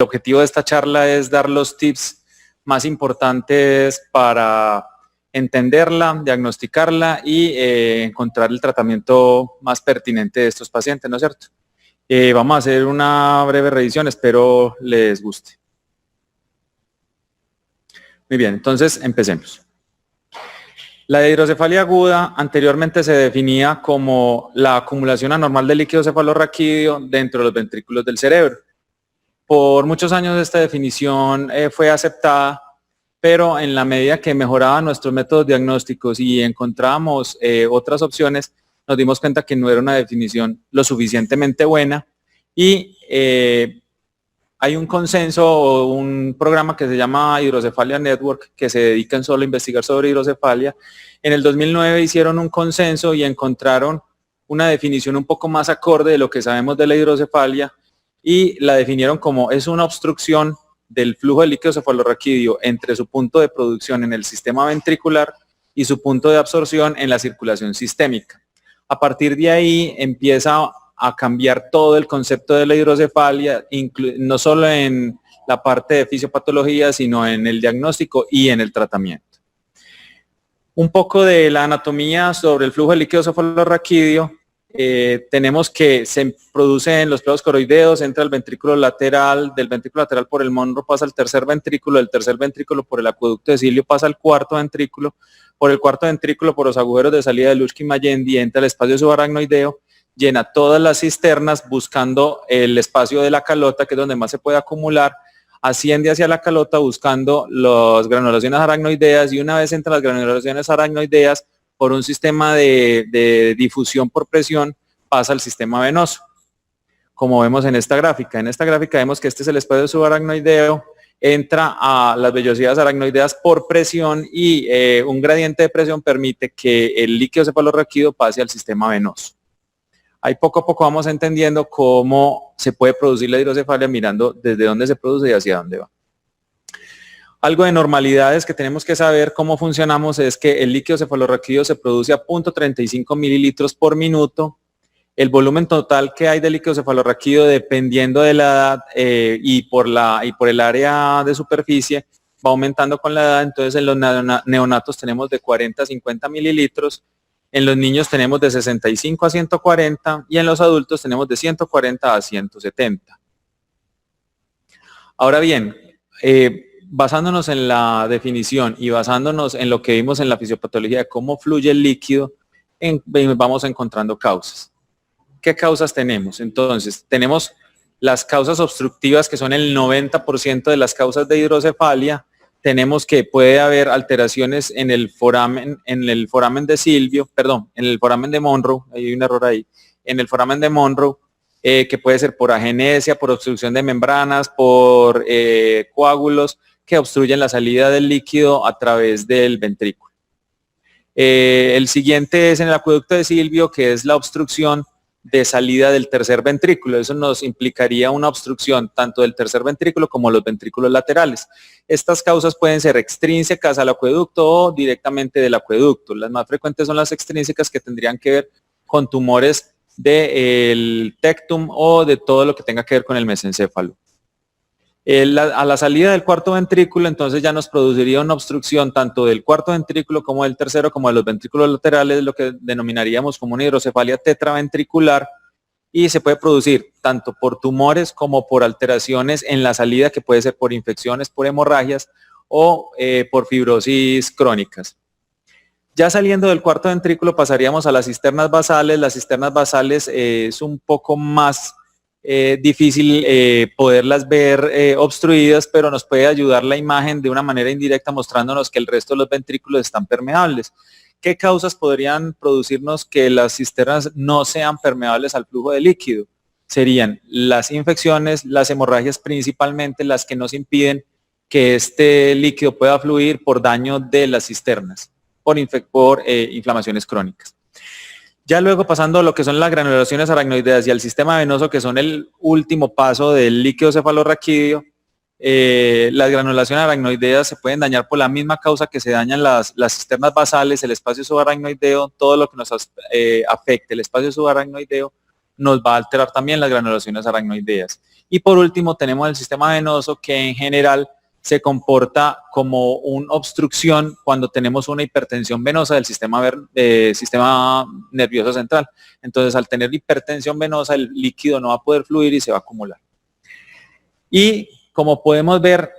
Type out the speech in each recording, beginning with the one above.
objetivo de esta charla es dar los tips más importantes para entenderla, diagnosticarla y encontrar el tratamiento más pertinente de estos pacientes, ¿no es cierto? Vamos a hacer una breve revisión, espero les guste. Muy bien, entonces empecemos. La hidrocefalia aguda anteriormente se definía como la acumulación anormal de líquido cefalorraquídeo dentro de los ventrículos del cerebro. Por muchos años esta definición fue aceptada, pero en la medida que mejoraban nuestros métodos diagnósticos y encontrábamos otras opciones, nos dimos cuenta que no era una definición lo suficientemente buena y hay un consenso o un programa que se llama Hidrocefalia Network que se dedican solo a investigar sobre hidrocefalia. En el 2009 hicieron un consenso y encontraron una definición un poco más acorde de lo que sabemos de la hidrocefalia y la definieron como es una obstrucción del flujo de líquido cefalorraquídeo entre su punto de producción en el sistema ventricular y su punto de absorción en la circulación sistémica. A partir de ahí empieza a cambiar todo el concepto de la hidrocefalia, no solo en la parte de fisiopatología, sino en el diagnóstico y en el tratamiento. Un poco de la anatomía sobre el flujo de líquido cefalorraquídeo. Tenemos que se produce en los pleos coroideos, entra al ventrículo lateral, del ventrículo lateral por el monro pasa al tercer ventrículo, del tercer ventrículo por el acueducto de Cilio pasa al cuarto ventrículo, por el cuarto ventrículo por los agujeros de salida de Lurkin-Mayendi entra al espacio subaracnoideo, llena todas las cisternas buscando el espacio de la calota, que es donde más se puede acumular, asciende hacia la calota buscando las granulaciones aracnoideas y una vez entran las granulaciones aracnoideas, por un sistema de difusión por presión, pasa al sistema venoso. Como vemos en esta gráfica. En esta gráfica vemos que este es el espacio subaracnoideo, entra a las vellosidades aracnoideas por presión y un gradiente de presión permite que el líquido cefalorraquídeo pase al sistema venoso. Ahí poco a poco vamos entendiendo cómo se puede producir la hidrocefalia mirando desde dónde se produce y hacia dónde va. Algo de normalidades que tenemos que saber cómo funcionamos es que el líquido cefalorraquídeo se produce a 0.35 mililitros por minuto. El volumen total que hay de líquido cefalorraquídeo dependiendo de la edad y por el área de superficie va aumentando con la edad. Entonces en los neonatos tenemos de 40 a 50 mililitros, en los niños tenemos de 65 a 140 y en los adultos tenemos de 140 a 170. Ahora bien, basándonos en la definición y basándonos en lo que vimos en la fisiopatología de cómo fluye el líquido, vamos encontrando causas. ¿Qué causas tenemos? Entonces, tenemos las causas obstructivas, que son el 90% de las causas de hidrocefalia. Tenemos que puede haber alteraciones en el foramen de Silvio, perdón, en el foramen de Monro, hay un error ahí, en el foramen de Monro, que puede ser por agenesia, por obstrucción de membranas, por coágulos, que obstruyen la salida del líquido a través del ventrículo. El siguiente es en el acueducto de Silvio, que es la obstrucción de salida del tercer ventrículo. Eso nos implicaría una obstrucción tanto del tercer ventrículo como los ventrículos laterales. Estas causas pueden ser extrínsecas al acueducto o directamente del acueducto. Las más frecuentes son las extrínsecas, que tendrían que ver con tumores del tectum o de todo lo que tenga que ver con el mesencéfalo. A la salida del cuarto ventrículo, entonces ya nos produciría una obstrucción tanto del cuarto ventrículo como del tercero, como de los ventrículos laterales, lo que denominaríamos como una hidrocefalia tetraventricular, y se puede producir tanto por tumores como por alteraciones en la salida, que puede ser por infecciones, por hemorragias o por fibrosis crónicas. Ya saliendo del cuarto ventrículo pasaríamos a las cisternas basales. Las cisternas basales es un poco más difícil poderlas ver obstruidas, pero nos puede ayudar la imagen de una manera indirecta mostrándonos que el resto de los ventrículos están permeables. ¿Qué causas podrían producirnos que las cisternas no sean permeables al flujo de líquido? Serían las infecciones, las hemorragias principalmente, las que nos impiden que este líquido pueda fluir por daño de las cisternas, por inflamaciones crónicas. Ya luego pasando a lo que son las granulaciones aracnoideas y al sistema venoso, que son el último paso del líquido cefalorraquídeo, las granulaciones aracnoideas se pueden dañar por la misma causa que se dañan las cisternas basales, el espacio subaracnoideo, todo lo que nos afecte el espacio subaracnoideo nos va a alterar también las granulaciones aracnoideas. Y por último tenemos el sistema venoso, que en general se comporta como una obstrucción cuando tenemos una hipertensión venosa del sistema nervioso central. Entonces, al tener hipertensión venosa, el líquido no va a poder fluir y se va a acumular. Y como podemos ver,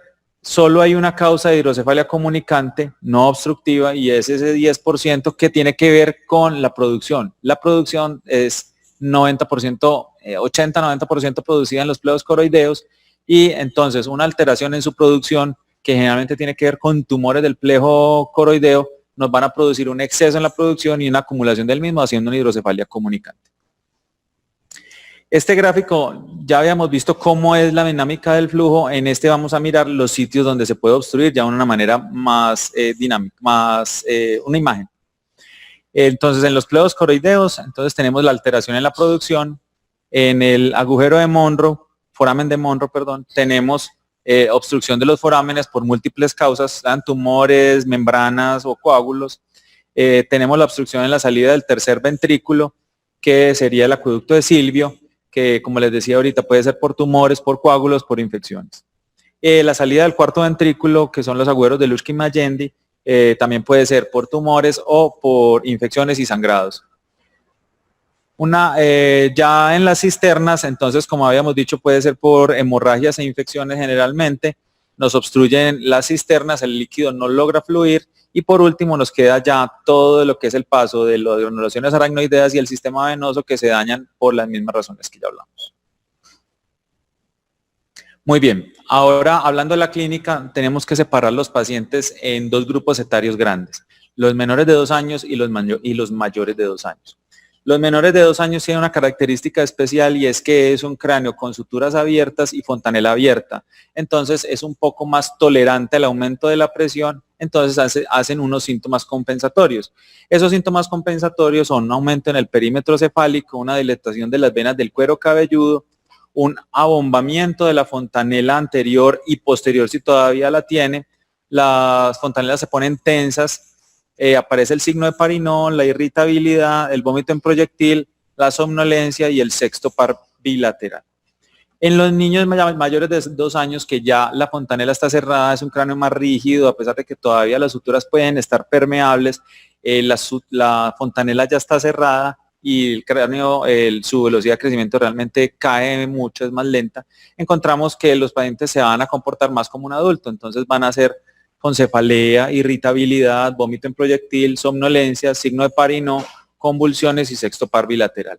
solo hay una causa de hidrocefalia comunicante no obstructiva, y es ese 10% que tiene que ver con la producción. La producción es 90%, 80-90% producida en los pleos coroideos, y entonces una alteración en su producción, que generalmente tiene que ver con tumores del plejo coroideo, nos van a producir un exceso en la producción y una acumulación del mismo, haciendo una hidrocefalia comunicante. Este gráfico ya habíamos visto cómo es la dinámica del flujo. En este vamos a mirar los sitios donde se puede obstruir ya de una manera más dinámica, una imagen. Entonces, en los pleos coroideos, entonces tenemos la alteración en la producción. En el agujero de Monro, foramen de Monro, perdón, tenemos obstrucción de los forámenes por múltiples causas, sean tumores, membranas o coágulos. Tenemos la obstrucción en la salida del tercer ventrículo, que sería el acueducto de Silvio, que como les decía ahorita puede ser por tumores, por coágulos, por infecciones. La salida del cuarto ventrículo, que son los agujeros de Luschkin-Magendie, también puede ser por tumores o por infecciones y sangrados. Ya en las cisternas, entonces, como habíamos dicho, puede ser por hemorragias e infecciones generalmente. Nos obstruyen las cisternas, el líquido no logra fluir, y por último nos queda ya todo lo que es el paso de las granulaciones aracnoideas y el sistema venoso, que se dañan por las mismas razones que ya hablamos. Muy bien, ahora hablando de la clínica, tenemos que separar los pacientes en dos grupos etarios grandes: los menores de 2 años y los mayores de 2 años. Los menores de 2 años tienen una característica especial, y es que es un cráneo con suturas abiertas y fontanela abierta. Entonces es un poco más tolerante al aumento de la presión, entonces hacen unos síntomas compensatorios. Esos síntomas compensatorios son un aumento en el perímetro cefálico, una dilatación de las venas del cuero cabelludo, un abombamiento de la fontanela anterior y posterior si todavía la tiene. Las fontanelas se ponen tensas. Aparece el signo de Parinón, la irritabilidad, el vómito en proyectil, la somnolencia y el sexto par bilateral. En los niños mayores de 2 años, que ya la fontanela está cerrada, es un cráneo más rígido, a pesar de que todavía las suturas pueden estar permeables, la fontanela ya está cerrada y el cráneo, su velocidad de crecimiento realmente cae mucho, es más lenta. Encontramos que los pacientes se van a comportar más como un adulto, entonces van a ser con cefalea, irritabilidad, vómito en proyectil, somnolencia, signo de Parinó, convulsiones y sexto par bilateral.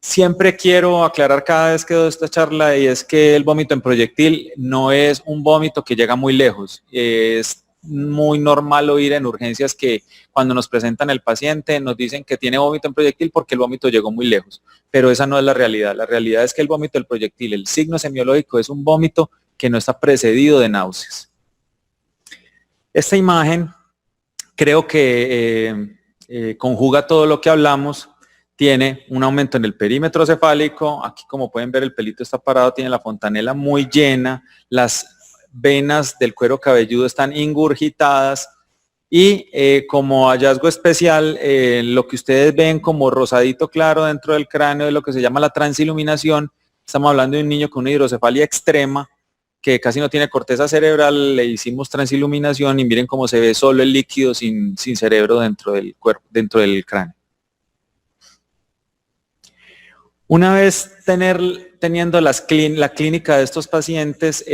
Siempre quiero aclarar cada vez que doy esta charla, y es que el vómito en proyectil no es un vómito que llega muy lejos. Es muy normal oír en urgencias que cuando nos presentan el paciente nos dicen que tiene vómito en proyectil porque el vómito llegó muy lejos, pero esa no es la realidad. La realidad es que el vómito del proyectil, el signo semiológico, es un vómito que no está precedido de náuseas. Esta imagen creo que conjuga todo lo que hablamos. Tiene un aumento en el perímetro cefálico. Aquí, como pueden ver, el pelito está parado, tiene la fontanela muy llena, las venas del cuero cabelludo están ingurgitadas, y como hallazgo especial, lo que ustedes ven como rosadito claro dentro del cráneo de lo que se llama la transiluminación. Estamos hablando de un niño con una hidrocefalia extrema, que casi no tiene corteza cerebral. Le hicimos transiluminación y miren cómo se ve solo el líquido sin cerebro dentro del cuerpo, dentro del cráneo. Una vez teniendo la clínica de estos pacientes,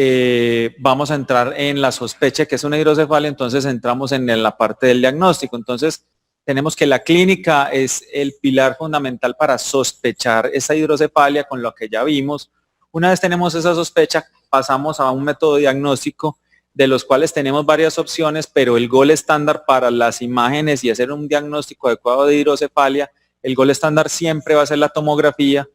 vamos a entrar en la sospecha que es una hidrocefalia. Entonces entramos en la parte del diagnóstico. Entonces tenemos que la clínica es el pilar fundamental para sospechar esa hidrocefalia, con lo que ya vimos. Una vez tenemos esa sospecha, pasamos a un método diagnóstico, de los cuales tenemos varias opciones, pero el gol estándar para las imágenes y hacer un diagnóstico adecuado de hidrocefalia, el gol estándar siempre va a ser la tomografía.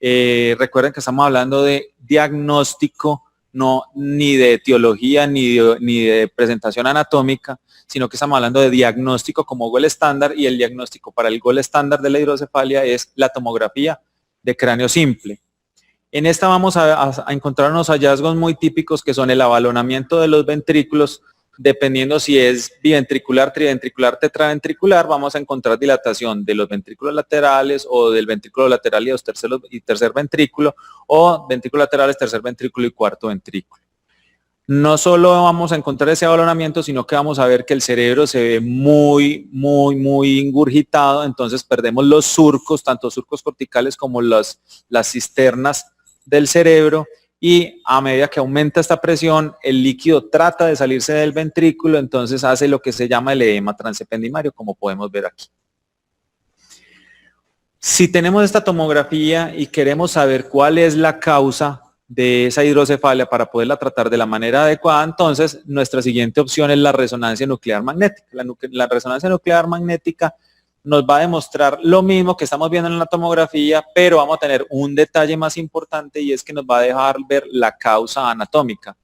Recuerden que estamos hablando de diagnóstico, no ni de etiología ni de presentación anatómica, sino que estamos hablando de diagnóstico como gol estándar, y el diagnóstico para el gol estándar de la hidrocefalia es la tomografía de cráneo simple. En esta vamos a encontrar unos hallazgos muy típicos, que son el abalonamiento de los ventrículos, dependiendo si es biventricular, triventricular, tetraventricular, vamos a encontrar dilatación de los ventrículos laterales o del ventrículo lateral y tercer ventrículo, o ventrículos laterales, tercer ventrículo y cuarto ventrículo. No solo vamos a encontrar ese avalonamiento, sino que vamos a ver que el cerebro se ve muy ingurgitado, entonces perdemos los surcos, tanto surcos corticales como las cisternas del cerebro, y a medida que aumenta esta presión, el líquido trata de salirse del ventrículo, entonces hace lo que se llama el edema transependimario, como podemos ver aquí. Si tenemos esta tomografía y queremos saber cuál es la causa de esa hidrocefalia para poderla tratar de la manera adecuada, entonces nuestra siguiente opción es la resonancia nuclear magnética. La resonancia nuclear magnética nos va a demostrar lo mismo que estamos viendo en la tomografía, pero vamos a tener un detalle más importante, y es que nos va a dejar ver la causa anatómica.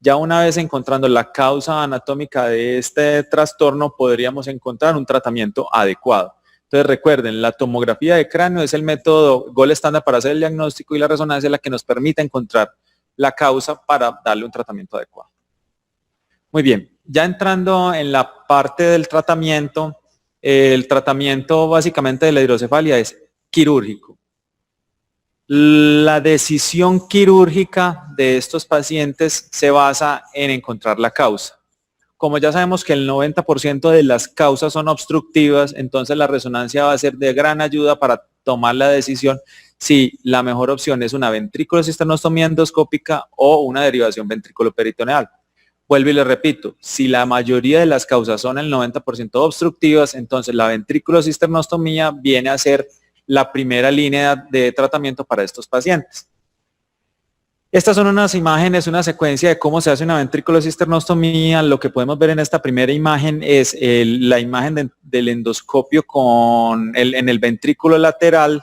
Ya una vez encontrando la causa anatómica de este trastorno, podríamos encontrar un tratamiento adecuado. Entonces recuerden, la tomografía de cráneo es el método gold estándar para hacer el diagnóstico, y la resonancia es la que nos permite encontrar la causa para darle un tratamiento adecuado. Muy bien, ya entrando en la parte del tratamiento, el tratamiento básicamente de la hidrocefalia es quirúrgico. La decisión quirúrgica de estos pacientes se basa en encontrar la causa. Como ya sabemos que el 90% de las causas son obstructivas, entonces la resonancia va a ser de gran ayuda para tomar la decisión si la mejor opción es una ventriculocisternoctomía endoscópica o una derivación ventriculoperitoneal. Vuelvo y le repito, si la mayoría de las causas son el 90% obstructivas, entonces la ventriculocisternoctomía viene a ser la primera línea de tratamiento para estos pacientes. Estas son unas imágenes, una secuencia de cómo se hace una ventriculocisternoctomía. Lo que podemos ver en esta primera imagen es la imagen del endoscopio en el ventrículo lateral.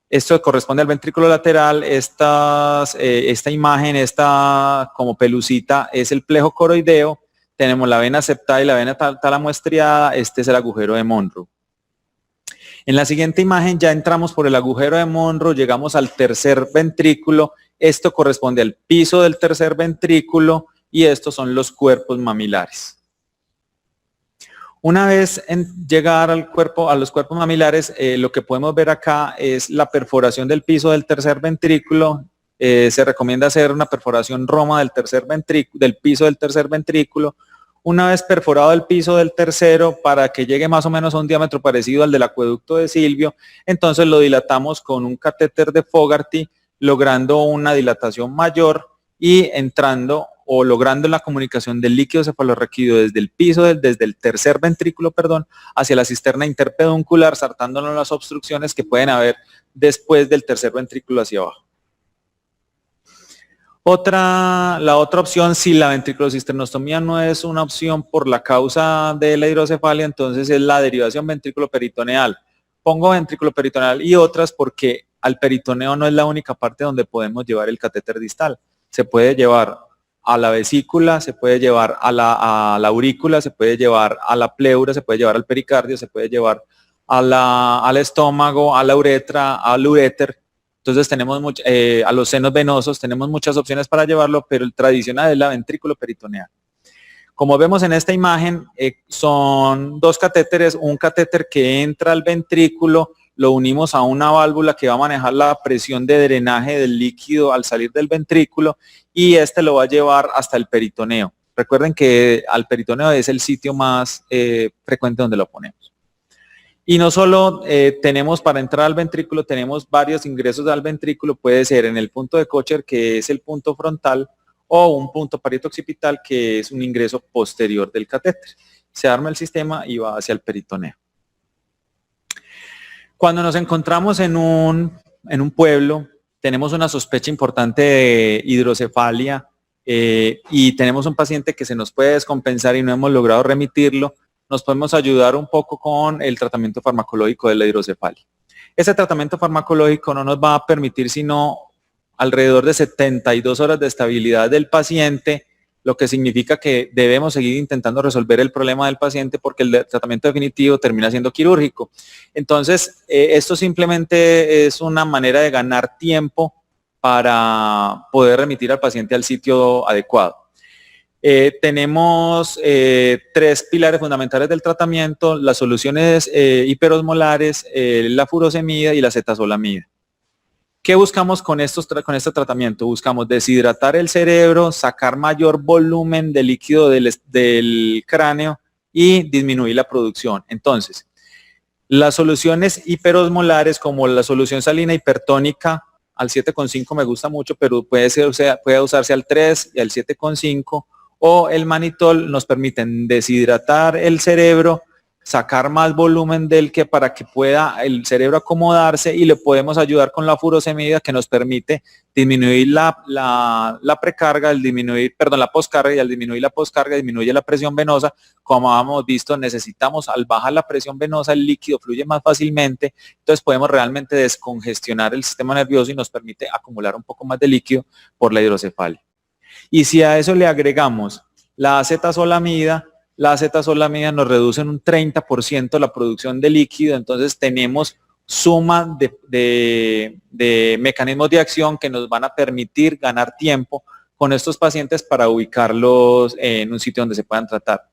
Esto corresponde al ventrículo lateral. Esta imagen, esta como pelucita, es el plejo coroideo. Tenemos la vena septada y la vena tálamo estriada. Este es el agujero de Monro. En la siguiente imagen ya entramos por el agujero de Monro, llegamos al tercer ventrículo. Esto corresponde al piso del tercer ventrículo, y estos son los cuerpos mamilares. Una vez llegar a los cuerpos mamilares, lo que podemos ver acá es la perforación del piso del tercer ventrículo. Se recomienda hacer una perforación roma del piso del tercer ventrículo. Una vez perforado el piso del tercero, para que llegue más o menos a un diámetro parecido al del acueducto de Silvio, entonces lo dilatamos con un catéter de Fogarty, logrando una dilatación mayor y entrando o logrando la comunicación del líquido cefalorraquídeo desde el tercer ventrículo, hacia la cisterna interpeduncular, saltándonos las obstrucciones que pueden haber después del tercer ventrículo hacia abajo. La otra opción, si la ventriculocisternoctomía no es una opción por la causa de la hidrocefalia, entonces es la derivación ventrículo-peritoneal. Pongo ventrículo-peritoneal y otras porque al peritoneo no es la única parte donde podemos llevar el catéter distal. Se puede llevar a la vesícula, se puede llevar a la aurícula, se puede llevar a la pleura, se puede llevar al pericardio, se puede llevar al estómago, a la uretra, al uréter. Entonces tenemos a los senos venosos, tenemos muchas opciones para llevarlo, pero el tradicional es la ventrículo peritoneal. Como vemos en esta imagen, son dos catéteres, un catéter que entra al ventrículo, lo unimos a una válvula que va a manejar la presión de drenaje del líquido al salir del ventrículo, y este lo va a llevar hasta el peritoneo. Recuerden que al peritoneo es el sitio más frecuente donde lo ponemos. Y no solo tenemos para entrar al ventrículo, tenemos varios ingresos al ventrículo. Puede ser en el punto de Kocher, que es el punto frontal, o un punto parieto-occipital, que es un ingreso posterior del catéter. Se arma el sistema y va hacia el peritoneo. Cuando nos encontramos en un pueblo, tenemos una sospecha importante de hidrocefalia y tenemos un paciente que se nos puede descompensar y no hemos logrado remitirlo, nos podemos ayudar un poco con el tratamiento farmacológico de la hidrocefalia. Ese tratamiento farmacológico no nos va a permitir sino alrededor de 72 horas de estabilidad del paciente, lo que significa que debemos seguir intentando resolver el problema del paciente, porque el tratamiento definitivo termina siendo quirúrgico. Entonces, esto simplemente es una manera de ganar tiempo para poder remitir al paciente al sitio adecuado. Tenemos 3 pilares fundamentales del tratamiento: las soluciones hiperosmolares, la furosemida y la cetazolamida. ¿Qué buscamos con este tratamiento? Buscamos deshidratar el cerebro, sacar mayor volumen de líquido del cráneo y disminuir la producción. Entonces, las soluciones hiperosmolares, como la solución salina hipertónica al 7,5 me gusta mucho, pero puede usarse al 3 y al 7,5, o el manitol, nos permiten deshidratar el cerebro, sacar más volumen para que pueda el cerebro acomodarse, y le podemos ayudar con la furosemida, que nos permite disminuir la precarga, la poscarga, y al disminuir la poscarga disminuye la presión venosa. Como hemos visto, necesitamos, al bajar la presión venosa, el líquido fluye más fácilmente, entonces podemos realmente descongestionar el sistema nervioso y nos permite acumular un poco más de líquido por la hidrocefalia. Y si a eso le agregamos la acetazolamida nos reduce en un 30% la producción de líquido. Entonces tenemos suma de mecanismos de acción que nos van a permitir ganar tiempo con estos pacientes para ubicarlos en un sitio donde se puedan tratar.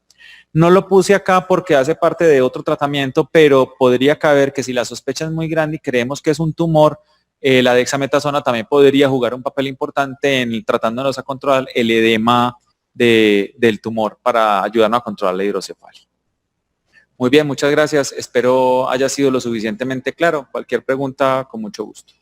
No lo puse acá porque hace parte de otro tratamiento, pero podría caber que si la sospecha es muy grande y creemos que es un tumor, la dexametasona también podría jugar un papel importante en tratándonos a controlar el edema del tumor, para ayudarnos a controlar la hidrocefalia. Muy bien, muchas gracias. Espero haya sido lo suficientemente claro. Cualquier pregunta, con mucho gusto.